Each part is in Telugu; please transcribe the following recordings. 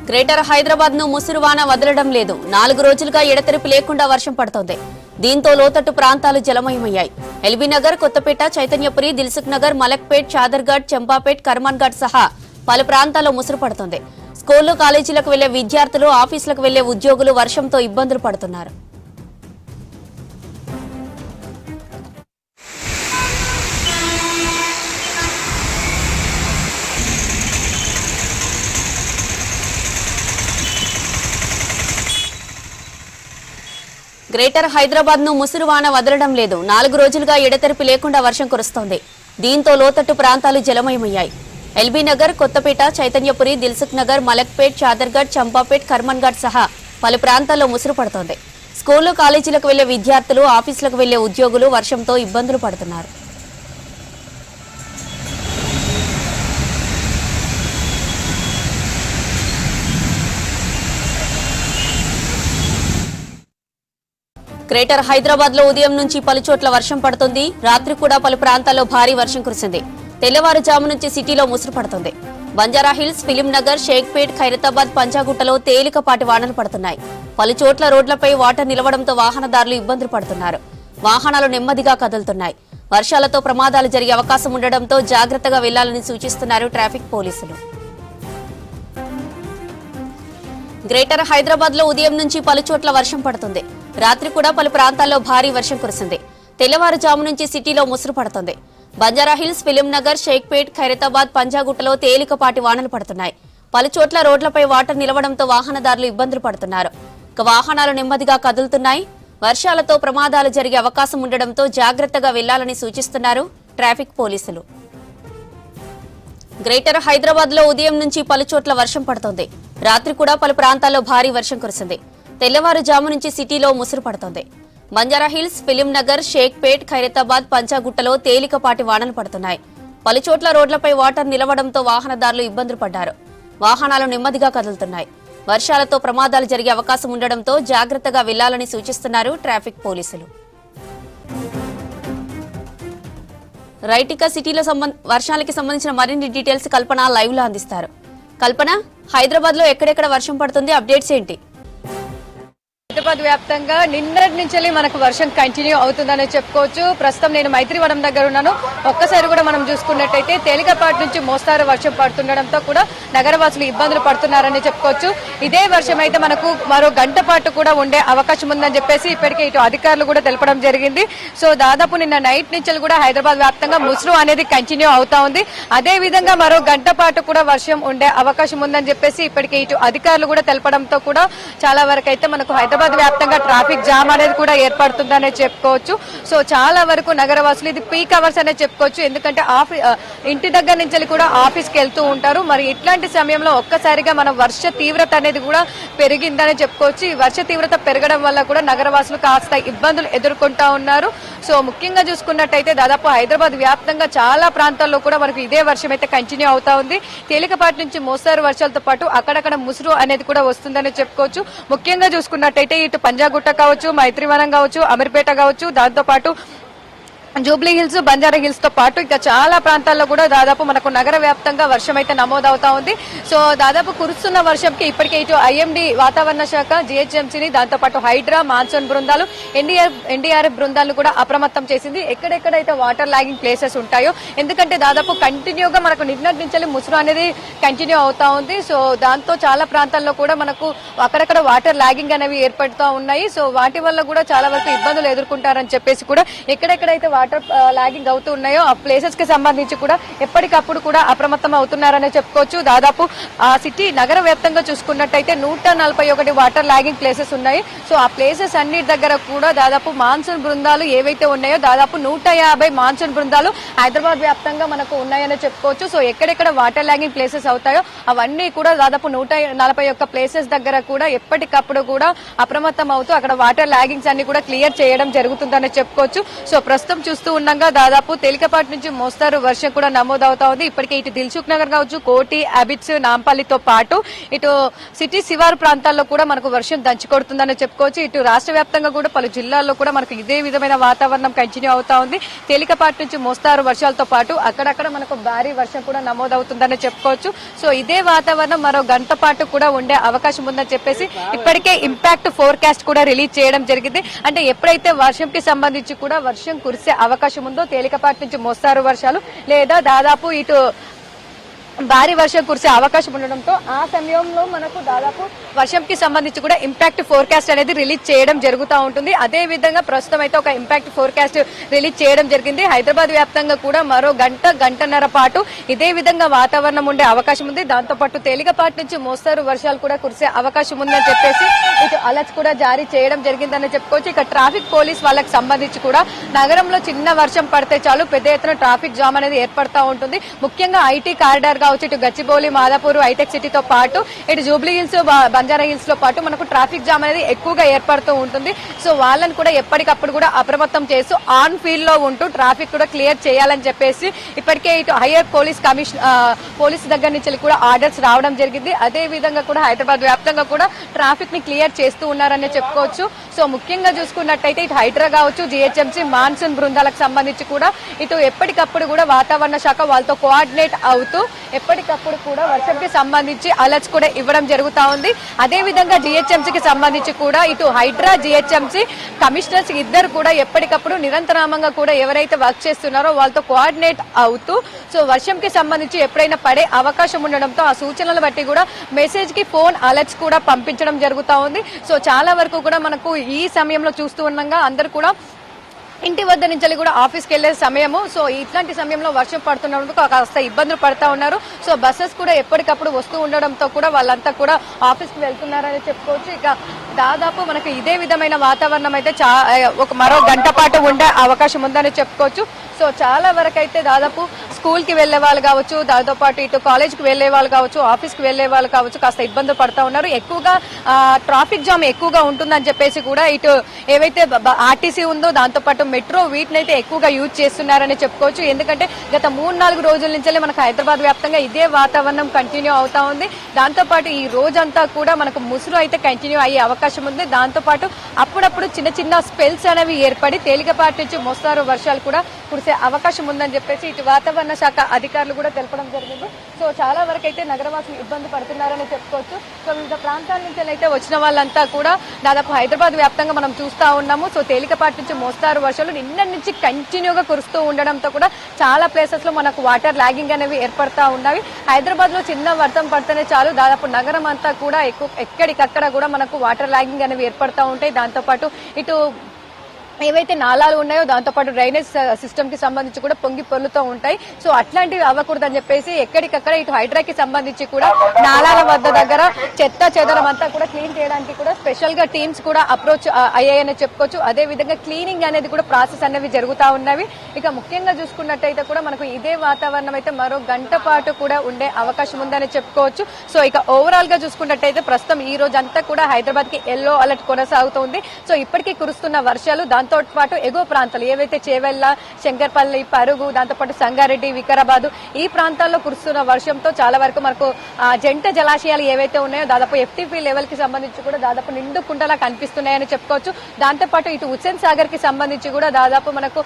గ్రేటర్ హైదరాబాద్ ను ముసురువాన వదలడం లేదు. 4 రోజులుగా ఎడతెరిపి లేకుండా వర్షం పడుతోంది. దీంతో లోతట్టు ప్రాంతాలు జలమయమయ్యాయి. ఎల్బీ నగర్, కొత్తపేట, చైతన్యపురి, దిల్సుఖ్ నగర్, మలక్పేట్, చాదర్ఘాట్, చంపాపేట్, కర్మన్ ఘాట్ సహా పలు ప్రాంతాల్లో ముసురు పడుతోంది. స్కూళ్లు, కాలేజీలకు వెళ్లే విద్యార్థులు, ఆఫీసులకు వెళ్లే ఉద్యోగులు వర్షంతో ఇబ్బందులు పడుతున్నారు. గ్రేటర్ హైదరాబాద్ ను ముసురువాన వదలడం లేదు. 4 రోజులుగా ఎడతెరిపి లేకుండా వర్షం కురుస్తోంది. దీంతో లోతట్టు ప్రాంతాలు జలమయమయ్యాయి. ఎల్బీ నగర్, కొత్తపేట, చైతన్యపురి, దిల్సుఖ్ నగర్, మలక్పేట్, చాదర్ఘాట్, చంపాపేట్, కర్మన్ ఘాట్ సహా పలు ప్రాంతాల్లో ముసురు పడుతోంది. స్కూళ్లు, కాలేజీలకు వెళ్లే విద్యార్థులు, ఆఫీసులకు వెళ్లే ఉద్యోగులు వర్షంతో ఇబ్బందులు పడుతున్నారు. గ్రేటర్ హైదరాబాద్ లో ఉదయం నుంచి పలుచోట్ల వర్షం పడుతుంది. రాత్రి కూడా పలు ప్రాంతాల్లో భారీ వర్షం కురిసింది. తెల్లవారుజాము నుంచి సిటీలో ముసురు పడుతుంది. బంజారాహిల్స్, ఫిలిం నగర్, షేక్పేట్, ఖైరతాబాద్, పంజాగుట్టలో తేలికపాటి వానలు పడుతున్నాయి. పలుచోట్ల రోడ్లపై వాటర్ నిలవడంతో వాహనదారులు ఇబ్బందులు పడుతున్నారు. వాహనాలు నెమ్మదిగా కదులుతున్నాయి. వర్షాలతో ప్రమాదాలు జరిగే అవకాశం ఉండడంతో జాగ్రత్తగా వెళ్లాలని సూచిస్తున్నారు ట్రాఫిక్ పోలీసులు. గ్రేటర్ హైదరాబాద్ లో ఉదయం నుంచి పలుచోట్ల వర్షం పడుతుంది. రాత్రి కూడా పలు ప్రాంతాల్లో భారీ వర్షం కురిసింది. తెల్లవారుజాము నుంచి సిటీలో ముసురు పడుతుంది. బంజారాహిల్స్, ఫిలిం నగర్, షేక్పేట్, ఖైరతాబాద్, పంజాగుట్టలో తేలికపాటి వానలు పడుతున్నాయి. పలుచోట్ల రోడ్లపై వాటర్ నిలవడంతో వాహనదారులు ఇబ్బందులు పడుతున్నారు. వాహనాలు నెమ్మదిగా కదులుతున్నాయి. వర్షాలతో ప్రమాదాలు జరిగే అవకాశం ఉండడంతో జాగ్రత్తగా వెళ్లాలని సూచిస్తున్నారు ట్రాఫిక్ పోలీసులు. గ్రేటర్ హైదరాబాద్ లో ఉదయం నుంచి పలుచోట్ల వర్షం పడుతోంది. రాత్రి కూడా పలు ప్రాంతాల్లో భారీ వర్షం కురిసింది. తెల్లవారుజాము నుంచి సిటీలో ముసురు పడుతోంది. బంజారాహిల్స్, ఫిలిం నగర్, షేక్పేట్, ఖైరతాబాద్, పంజాగుట్టలో తేలికపాటి వానలు పడుతున్నాయి. పలుచోట్ల రోడ్లపై వాటర్ నిలవడంతో వాహనదారులు ఇబ్బందులు పడ్డారు. వాహనాలు నెమ్మదిగా కదులుతున్నాయి. వర్షాలతో ప్రమాదాలు జరిగే అవకాశం ఉండడంతో జాగ్రత్తగా వెళ్లాలని సూచిస్తున్నారు ట్రాఫిక్ పోలీసులు. రైటికా సిటీలో వర్షాలకి సంబంధించిన మరిన్ని డీటెయిల్స్ కల్పన లైవ్ లో అందిస్తారు. కల్పన, హైదరాబాద్ లో ఎక్కడెక్కడ వర్షం పడుతుంది, అప్డేట్స్ ఏంటి? హైదరాబాద్ వ్యాప్తంగా నిన్నటి నుంచి మనకు వర్షం కంటిన్యూ అవుతుందని చెప్పుకోవచ్చు. ప్రస్తుతం నేను మైత్రివనం దగ్గర ఉన్నాను. ఒక్కసారి కూడా మనం చూసుకున్నట్టయితే తేలికపాటి నుంచి మోస్తారు వర్షం పడుతుండడంతో కూడా నగరవాసులు ఇబ్బందులు పడుతున్నారని చెప్పుకోవచ్చు. ఇదే వర్షం అయితే మనకు మరో గంట పాటు కూడా ఉండే అవకాశం ఉందని చెప్పేసి ఇప్పటికే ఇటు అధికారులు కూడా తెలపడం జరిగింది. సో దాదాపు నిన్న నైట్ నుంచి కూడా హైదరాబాద్ వ్యాప్తంగా ముసురు అనేది కంటిన్యూ అవుతా ఉంది. అదే విధంగా మరో గంట పాటు కూడా వర్షం ఉండే అవకాశం ఉందని చెప్పేసి ఇప్పటికే ఇటు అధికారులు కూడా తెలపడంతో కూడా చాలా వరకు అయితే మనకు హైదరాబాద్ వ్యాప్తంగా ట్రాఫిక్ జామ్ అనేది కూడా ఏర్పడుతుందనే చెప్పుకోవచ్చు. సో చాలా వరకు నగరవాసులు ఇది పీక్ అవర్స్ అనే చెప్పుకోవచ్చు. ఎందుకంటే ఇంటి దగ్గర నుంచి కూడా ఆఫీస్కి వెళ్తూ ఉంటారు. మరి ఇట్లాంటి సమయంలో ఒక్కసారిగా మన వర్ష తీవ్రత అనేది కూడా పెరిగిందని చెప్పుకోవచ్చు. ఈ వర్ష తీవ్రత పెరగడం వల్ల కూడా నగరవాసులు కాస్త ఇబ్బందులు ఎదుర్కొంటా ఉన్నారు. సో ముఖ్యంగా చూసుకున్నట్టయితే దాదాపు హైదరాబాద్ వ్యాప్తంగా చాలా ప్రాంతాల్లో కూడా మనకు ఇదే వర్షం అయితే కంటిన్యూ అవుతా ఉంది. తేలికపాటి నుంచి మోస్తారు వర్షాలతో పాటు అక్కడక్కడ ముసురు అనేది కూడా వస్తుందని చెప్పుకోవచ్చు. ముఖ్యంగా చూసుకున్నట్టయితే ఇటు పంజాగుట్ట కావచ్చు, మైత్రివనం కావచ్చు, అమీర్పేట కావచ్చు, దాంతో పాటు జూబ్లీ హిల్స్, బంజారా హిల్స్ తో పాటు ఇక చాలా ప్రాంతాల్లో కూడా దాదాపు మనకు నగర వ్యాప్తంగా వర్షం అయితే నమోదవుతా ఉంది. సో దాదాపు కురుస్తున్న వర్షంకి ఇప్పటికే ఇటు ఐఎండీ వాతావరణ శాఖ, జిహెచ్ఎంసీని, దాంతో పాటు హైడ్రా, మాన్సూన్ బృందాలు, ఎన్డీఆర్ఎఫ్ బృందాలను కూడా అప్రమత్తం చేసింది. ఎక్కడెక్కడైతే వాటర్ లాగింగ్ ప్లేసెస్ ఉంటాయో, ఎందుకంటే దాదాపు కంటిన్యూగా మనకు నిన్నటి నుంచి ముసురు అనేది కంటిన్యూ అవుతా ఉంది. సో దాంతో చాలా ప్రాంతాల్లో కూడా మనకు అక్కడక్కడ వాటర్ లాగింగ్ అనేవి ఏర్పడుతూ ఉన్నాయి. సో వాటి వల్ల కూడా చాలా వరకు ఇబ్బందులు ఎదుర్కొంటారని చెప్పేసి కూడా ఎక్కడెక్కడైతే వాటర్ లాగింగ్ అవుతూ ఉన్నాయో ఆ ప్లేసెస్ కి సంబంధించి కూడా ఎప్పటికప్పుడు కూడా అప్రమత్తం అవుతున్నారని చెప్పుకోవచ్చు. దాదాపు ఆ సిటీ నగర వ్యాప్తంగా చూసుకున్నట్టయితే 141 వాటర్ లాగింగ్ ప్లేసెస్ ఉన్నాయి. సో ఆ ప్లేసెస్ అన్నిటి దగ్గర కూడా దాదాపు మాన్సూన్ బృందాలు ఏవైతే ఉన్నాయో దాదాపు 150 మాన్సూన్ బృందాలు హైదరాబాద్ వ్యాప్తంగా మనకు ఉన్నాయని చెప్పుకోవచ్చు. సో ఎక్కడెక్కడ వాటర్ లాగింగ్ ప్లేసెస్ అవుతాయో అవన్నీ కూడా దాదాపు 141 ప్లేసెస్ దగ్గర కూడా ఎప్పటికప్పుడు కూడా అప్రమత్తం అవుతూ అక్కడ వాటర్ లాగింగ్స్ అన్ని కూడా క్లియర్ చేయడం జరుగుతుందని చెప్పుకోవచ్చు. సో ప్రస్తుతం చూస్తూ ఉన్నాగా దాదాపు తేలికపాటి నుంచి మోస్తారు వర్షం కూడా నమోదవుతా ఉంది. ఇప్పటికే ఇటు దిల్సుఖ్ నగర్ కావచ్చు, కోటి, అబిడ్స్, నాంపల్లితో పాటు ఇటు సిటీ శివారు ప్రాంతాల్లో కూడా మనకు వర్షం దంచుకొడుతుందని చెప్పుకోవచ్చు. ఇటు రాష్ట్ర వ్యాప్తంగా కూడా పలు జిల్లాల్లో కూడా మనకు ఇదే విధమైన వాతావరణం కంటిన్యూ అవుతా ఉంది. తేలికపాటి నుంచి మోస్తారు వర్షాలతో పాటు అక్కడక్కడ మనకు భారీ వర్షం కూడా నమోదవుతుందని చెప్పుకోవచ్చు. సో ఇదే వాతావరణం మరో గంట పాటు కూడా ఉండే అవకాశం ఉందని చెప్పేసి ఇప్పటికే ఇంపాక్ట్ ఫోర్కాస్ట్ కూడా రిలీజ్ చేయడం జరిగింది. అంటే ఎప్పుడైతే వర్షంకి సంబంధించి కూడా వర్షం కురిసే అవకాశం ఉందో తేలికపాటి నుంచి మోస్తారు వర్షాలు లేదా దాదాపు ఇటు భారీ వర్షం కురిసే అవకాశం ఉండడంతో ఆ సమయంలో మనకు దాదాపు వర్షంకి సంబంధించి కూడా ఇంపాక్ట్ ఫోర్కాస్ట్ అనేది రిలీజ్ చేయడం జరుగుతూ ఉంటుంది. అదే విధంగా ప్రస్తుతం అయితే ఒక ఇంపాక్ట్ ఫోర్కాస్ట్ రిలీజ్ చేయడం జరిగింది. హైదరాబాద్ వ్యాప్తంగా కూడా మరో గంటన్నర పాటు ఇదే విధంగా వాతావరణం ఉండే అవకాశం ఉంది. దాంతోపాటు తేలికపాటి నుంచి మోస్తారు వర్షాలు కూడా కురిసే అవకాశం ఉందని చెప్పేసి ఇటు అలర్ట్స్ కూడా జారీ చేయడం జరిగిందని చెప్పుకోవచ్చు. ఇక ట్రాఫిక్ పోలీస్ వాళ్ళకి సంబంధించి కూడా నగరంలో చిన్న వర్షం పడితే చాలు పెద్ద ఎత్తున ట్రాఫిక్ జామ్ అనేది ఏర్పడతా ఉంటుంది. ముఖ్యంగా ఐటీ కారిడార్ కావచ్చు, ఇటు గచ్చిబౌలి, మాదాపూర్, హైటెక్ సిటీతో పాటు ఇటు జూబ్లీ హిల్స్, బంజారా హిల్స్ లో పాటు మనకు ట్రాఫిక్ జామ్ అనేది ఎక్కువగా ఏర్పడుతూ ఉంటుంది. సో వాళ్ళని కూడా ఎప్పటికప్పుడు కూడా అప్రమత్తం చేస్తూ ఆన్ ఫీల్డ్ లో ఉంటూ ట్రాఫిక్ కూడా క్లియర్ చేయాలని చెప్పేసి ఇప్పటికే ఇటు హైయర్ పోలీస్ దగ్గర నుంచి కూడా ఆర్డర్స్ రావడం జరిగింది. అదే విధంగా కూడా హైదరాబాద్ వ్యాప్తంగా కూడా ట్రాఫిక్ ని క్లియర్ చేస్తూ ఉన్నారని చెప్పుకోవచ్చు. సో ముఖ్యంగా చూసుకున్నట్టయితే ఇటు హైడ్రా కావచ్చు, జిహెచ్ఎంసీ, మాన్సూన్ బృందాలకు సంబంధించి కూడా ఇటు ఎప్పటికప్పుడు కూడా వాతావరణ శాఖ వాళ్ళతో కోఆర్డినేట్ అవుతూ ఎప్పటికప్పుడు కూడా వర్షంకి సంబంధించి అలర్ట్స్ కూడా ఇవ్వడం జరుగుతా ఉంది. అదే విధంగా జిహెచ్ఎంసీకి సంబంధించి కూడా ఇటు హైడ్రా, జిహెచ్ఎంసీ కమిషనర్స్ ఇద్దరు కూడా ఎప్పటికప్పుడు నిరంతరామంగా కూడా ఎవరైతే వర్క్ చేస్తున్నారో వాళ్ళతో కోఆర్డినేట్ అవుతూ సో వర్షంకి సంబంధించి ఎప్పుడైనా పడే అవకాశం ఉండడంతో ఆ సూచనలు బట్టి కూడా మెసేజ్ కి ఫోన్ అలర్ట్స్ కూడా పంపించడం జరుగుతా ఉంది. సో చాలా వరకు కూడా మనకు ఈ సమయంలో చూస్తూ ఉన్నాగా అందరూ కూడా ఇంటి వద్ద నుంచి కూడా ఆఫీస్కి వెళ్లే సమయము. సో ఇట్లాంటి సమయంలో వర్షం పడుతున్నందుకు కాస్త ఇబ్బందులు పడతా ఉన్నారు. సో బస్సెస్ కూడా ఎప్పటికప్పుడు వస్తూ ఉండడంతో కూడా వాళ్ళంతా కూడా ఆఫీస్కి వెళ్తున్నారని చెప్పుకోవచ్చు. ఇక దాదాపు మనకు ఇదే విధమైన వాతావరణం అయితే ఒక మరో గంట పాటు ఉండే అవకాశం ఉందని చెప్పుకోవచ్చు. సో చాలా వరకు అయితే దాదాపు స్కూల్ కి వెళ్లే వాళ్ళు కావచ్చు, దాంతో పాటు ఇటు కాలేజ్ కి వెళ్లే వాళ్ళు కావచ్చు, ఆఫీస్ కి వెళ్లే వాళ్ళు కావచ్చు కాస్త ఇబ్బందులు పడతా ఉన్నారు. ఎక్కువగా ట్రాఫిక్ జామ్ ఎక్కువగా ఉంటుందని చెప్పేసి కూడా ఇటు ఏవైతే ఆర్టీసీ ఉందో దాంతో పాటు మెట్రో వీటినైతే ఎక్కువగా యూజ్ చేస్తున్నారని చెప్పుకోవచ్చు. ఎందుకంటే గత 3-4 రోజుల నుంచి మనకు హైదరాబాద్ వ్యాప్తంగా ఇదే వాతావరణం కంటిన్యూ అవుతా ఉంది. దాంతో పాటు ఈ రోజంతా కూడా మనకు ముసురు అయితే కంటిన్యూ అయ్యే అవకాశం ఉంది. దాంతో పాటు అప్పుడప్పుడు చిన్న చిన్న స్పెల్స్ అనేవి ఏర్పడి తేలికపాటి నుంచి మోస్తారు వర్షాలు కూడా కురిసే అవకాశం ఉందని చెప్పేసి ఇటు వాతావరణ శాఖ అధికారులు కూడా తెలపడం జరిగింది. సో చాలా వరకు అయితే నగరవాసులు ఇబ్బంది పడుతున్నారని చెప్పుకోవచ్చు. సో వివిధ ప్రాంతాల నుంచి అయితే వచ్చిన వాళ్ళంతా కూడా దాదాపు హైదరాబాద్ వ్యాప్తంగా మనం చూస్తా ఉన్నాము. సో తేలికపాటి నుంచి మోస్తారు వర్షాలు నిన్న నుంచి కంటిన్యూగా కురుస్తూ ఉండడంతో కూడా చాలా ప్లేసెస్ లో మనకు వాటర్ లాగింగ్ అనేవి ఏర్పడతా ఉన్నాయి. హైదరాబాద్ లో చిన్న వర్షం పడితేనే చాలు దాదాపు నగరం అంతా కూడా ఎక్కడికక్కడ కూడా మనకు వాటర్ లాగింగ్ అనేవి ఏర్పడతా ఉంటాయి. దాంతో పాటు ఇటు ఏవైతే నాలాలు ఉన్నాయో దాంతో పాటు డ్రైనేజ్ సిస్టమ్ కి సంబంధించి కూడా పొంగి పొర్లుతూ ఉంటాయి. సో అట్లాంటివి అవ్వకూడదని చెప్పేసి ఎక్కడికక్కడ ఇటు హైడ్రాకి సంబంధించి కూడా నాలాల వద్ద దగ్గర చెత్త చెదరం అంతా కూడా క్లీన్ చేయడానికి కూడా స్పెషల్ గా టీమ్స్ కూడా అప్రోచ్ అయ్యాయని చెప్పుకోవచ్చు. అదే విధంగా క్లీనింగ్ అనేది కూడా ప్రాసెస్ అనేవి జరుగుతూ ఉన్నవి. ఇక ముఖ్యంగా చూసుకున్నట్టయితే కూడా మనకు ఇదే వాతావరణం అయితే మరో గంట పాటు కూడా ఉండే అవకాశం ఉందని చెప్పుకోవచ్చు. సో ఇక ఓవరాల్ గా చూసుకున్నట్టయితే ప్రస్తుతం ఈ రోజు అంతా కూడా హైదరాబాద్ కి ఎల్లో అలర్ట్ కొనసాగుతుంది. సో ఇప్పటికీ కురుస్తున్న వర్షాలు దాంతో పాటు ఎగువ ప్రాంతాలు ఏవైతే చేవెళ్ల, శంకర్పల్లి, పరుగు, దాంతోపాటు సంగారెడ్డి, వికారాబాద్ ఈ ప్రాంతాల్లో కురుస్తున్న వర్షంతో చాలా వరకు మనకు జంట జలాశయాలు ఏవైతే ఉన్నాయో దాదాపు ఎఫ్టీపీ లెవెల్ కి సంబంధించి కూడా దాదాపు నిండు కుండలా కనిపిస్తున్నాయని చెప్పుకోవచ్చు. దాంతోపాటు ఇటు హుస్సేన్ సాగర్ కి సంబంధించి కూడా దాదాపు మనకు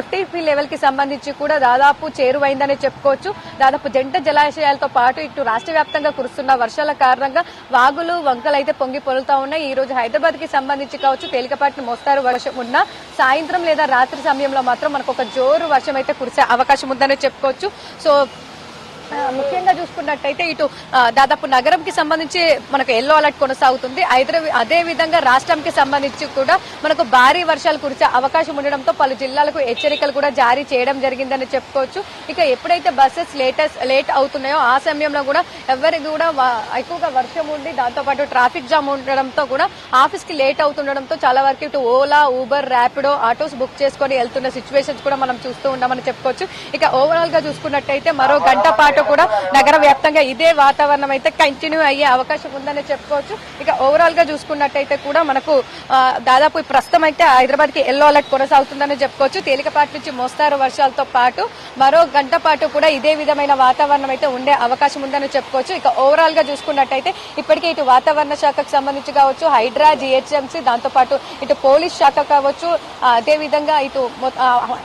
ఎఫ్టీపీ లెవెల్ కి సంబంధించి కూడా దాదాపు చేరువైందని చెప్పుకోవచ్చు. దాదాపు జంట జలాశయాలతో పాటు ఇటు రాష్ట్ర వ్యాప్తంగా కురుస్తున్న వర్షాల కారణంగా వాగులు, వంకలు అయితే పొంగి పొలుతా ఉన్నాయి. ఈ రోజు హైదరాబాద్ కి సంబంధించి కావచ్చు తేలికపాటి మోస్తారు వర్షం ఉన్న సాయంత్రం లేదా రాత్రి సమయంలో మాత్రం మనకు ఒక జోరు వర్షం అయితే కురిసే అవకాశం ఉందని చెప్పుకోవచ్చు. సో ముఖ్యంగా చూసుకున్నట్టయితే ఇటు దాదాపు నగరంకి సంబంధించి మనకు ఎల్లో అలర్ట్ కొనసాగుతుంది. అదే విధంగా రాష్ట్రానికి సంబంధించి కూడా మనకు భారీ వర్షాలు కురిసే అవకాశం ఉండడంతో పలు జిల్లాలకు హెచ్చరికలు కూడా జారీ చేయడం జరిగిందని చెప్పుకోవచ్చు. ఇక ఎప్పుడైతే బస్సెస్ లేట్ అవుతున్నాయో ఆ సమయంలో కూడా ఎవరికి కూడా ఎక్కువగా వర్షం ఉండి దాంతోపాటు ట్రాఫిక్ జామ్ ఉండడంతో కూడా ఆఫీస్ కి లేట్ అవుతుండడంతో చాలా వరకు ఇటు Ola, Uber, Rapido autos book చేసుకుని వెళ్తున్న సిచ్యువేషన్స్ కూడా మనం చూస్తూ ఉన్నామని చెప్పుకోవచ్చు. ఇక ఓవరాల్ గా చూసుకున్నట్టయితే మరో గంట పాటు పాటు కూడా నగర వ్యాప్తంగా ఇదే వాతావరణం అయితే కంటిన్యూ అయ్యే అవకాశం ఉందని చెప్పుకోవచ్చు. ఇక ఓవరాల్ గా చూసుకున్నట్టయితే కూడా మనకు దాదాపు ప్రస్తుతం అయితే హైదరాబాద్ కి ఎల్లో అలర్ట్ కొనసాగుతుందని చెప్పుకోవచ్చు. తేలికపాటి నుంచి మోస్తారు వర్షాలతో పాటు మరో గంట పాటు కూడా ఇదే విధమైన వాతావరణం అయితే ఉండే అవకాశం ఉందని చెప్పుకోవచ్చు. ఇక ఓవరాల్ గా చూసుకున్నట్టయితే ఇప్పటికే ఇటు వాతావరణ శాఖకు సంబంధించి కావచ్చు, హైడ్రా, జిహెచ్ఎంసీ, దాంతో పాటు ఇటు పోలీస్ శాఖ కావచ్చు, అదే విధంగా ఇటు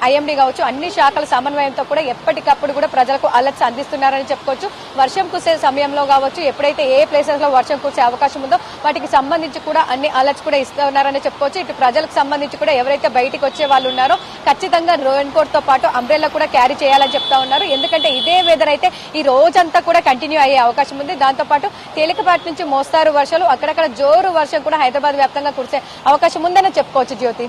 ఐఎండీ కావచ్చు, అన్ని శాఖల సమన్వయంతో కూడా ఎప్పటికప్పుడు కూడా ప్రజలకు అలర్ట్స్ అందిస్తున్నారని చెప్పుకోవచ్చు. వర్షం కురిసే సమయంలో కావచ్చు, ఎప్పుడైతే ఏ ప్లేసెస్ లో వర్షం కురిసే అవకాశం ఉందో వాటికి సంబంధించి కూడా అన్ని అలర్ట్స్ కూడా ఇస్తున్నారని చెప్పుకోవచ్చు. ఇటు ప్రజలకు సంబంధించి కూడా ఎవరైతే బయటికి వచ్చే వాళ్ళు ఉన్నారో ఖచ్చితంగా రెయిన్ కోట్ తో పాటు అంబ్రెల్లా కూడా క్యారీ చేయాలని చెప్తా ఉన్నారు. ఎందుకంటే ఇదే వెదర్ అయితే ఈ రోజంతా కూడా కంటిన్యూ అయ్యే అవకాశం ఉంది. దాంతో పాటు తేలికపాటి నుంచి మోస్తారు వర్షాలు, అక్కడక్కడ జోరు వర్షం కూడా హైదరాబాద్ వ్యాప్తంగా కురిసే అవకాశం ఉందని చెప్పుకోవచ్చు. జ్యోతి.